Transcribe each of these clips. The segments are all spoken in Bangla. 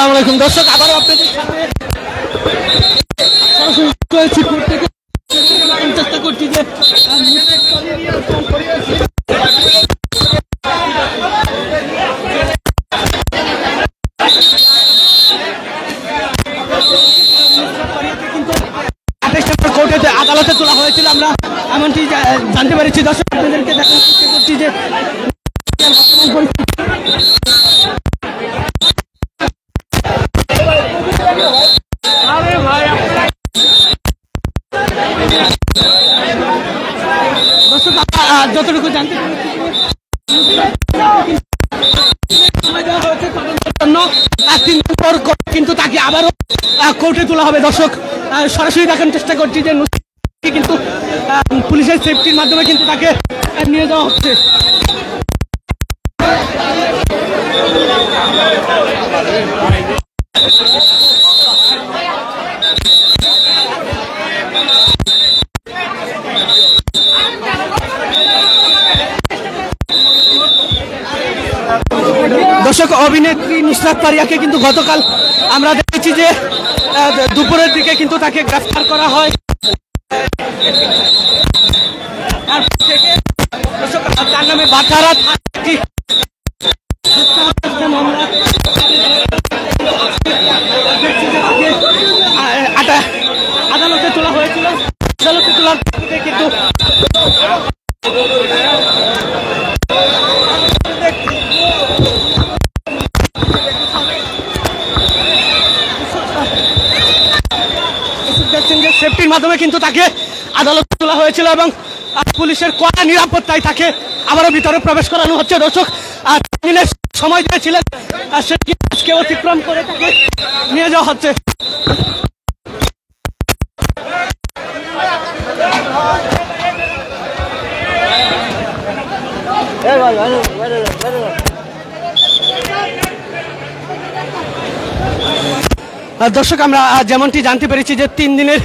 আসসালামু আলাইকুম দর্শক, আবারও আপনাদের সাথে সরাসরি কোর্ট থেকে চেষ্টা করছি যে কোর্টে আদালতে তোলা হয়েছিল। আমরা এমনটি জানতে পেরেছি। দর্শক আপনাদেরকে দেখার চেষ্টা করছি যে দর্শক যতটুকু জানতে কিন্তু তাকে আবারও কোর্টে তোলা হবে। দর্শক সরাসরি দেখানোর চেষ্টা করছি যে কিন্তু পুলিশের সেফটির মাধ্যমে কিন্তু তাকে নিয়ে যাওয়া হচ্ছে। দর্শক অভিনেত্রী নুসরাত ফারিয়াকে কিন্তু গতকাল আমরা দেখেছি যে দুপুরের দিকে কিন্তু তাকে গ্রেফতার করা হয়। তার নামে বাটারাত আদালতে তোলা হয়েছিল। আদালতে তোলার কিন্তু সেফটির মাধ্যমে কিন্তু তাকে আদালতে তোলা হয়েছিল এবং পুলিশের কড়া নিরাপত্তায় তাকে আবারও ভিতরে প্রবেশ করানো হচ্ছে। দর্শক সময় দিয়েছিলেন সেটি আজকে অতিক্রম করে তাকে নিয়ে যাওয়া হচ্ছে। দর্শক আমরা যেমনটি জানতে পেরেছি যে 3 দিনের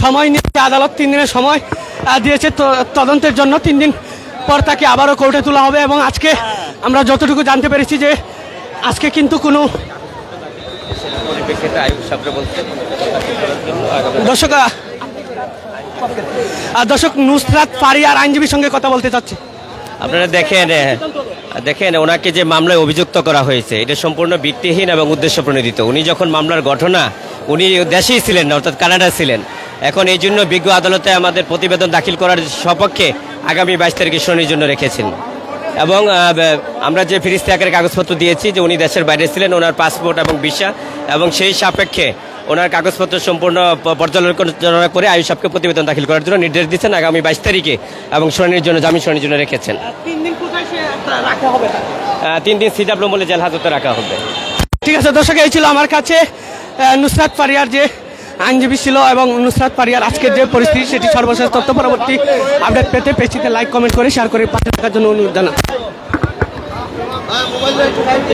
সময় নিয়েছে আদালত, 3 দিনের সময় দিয়েছে তদন্তের জন্য। 3 দিন পর তাকে আবারও কোর্টে তোলা হবে এবং আজকে আমরা যতটুকু জানতে পেরেছি যে আজকে কিন্তু কোনো দর্শক নুসরাত ফারিয়ার আইনজীবীর সঙ্গে কথা বলতে চাচ্ছি। আপনারা দেখেন ওনাকে যে মামলায় অভিযুক্ত করা হয়েছে এটা সম্পূর্ণ ভিত্তিহীন এবং উদ্দেশ্য প্রণোদিত। উনি যখন মামলার ঘটনা উনি দেশেই ছিলেন না, অর্থাৎ কানাডা ছিলেন। এখন এই জন্য বিজ্ঞ আদালতে আমাদের প্রতিবেদন দাখিল করার সপক্ষে আগামী 22 তারিখে শুনানির জন্য রেখেছেন এবং আমরা যে ফিরিস্তি আকারে কাগজপত্র দিয়েছি যে উনি দেশের বাইরে ছিলেন, ওনার পাসপোর্ট এবং ভিসা এবং সেই সাপেক্ষে ওনার কাগজপত্র সম্পূর্ণ পর্যালোচনা করে আইন সাপেক্ষে প্রতিবেদন দাখিল করার জন্য নির্দেশ দিচ্ছেন আগামী 22 তারিখে এবং শুনানির জন্য জামিন শুনানির জন্য রেখেছেন। 3 দিন সিডাব্লিউ বলে জেল হাজতে রাখা হবে। ঠিক আছে দর্শক, এই ছিল আমার কাছে নুসরাত ফারিয়ার যে আইনজীবী ছিল এবং নুসরাত ফারিয়ার আজকের যে পরিস্থিতি সেটি সর্বশেষ তথ্য পরবর্তী আপডেট পেতে পেজটিতে লাইক কমেন্ট করে শেয়ার করে পাশে থাকার জন্য অনুরোধ জানাই।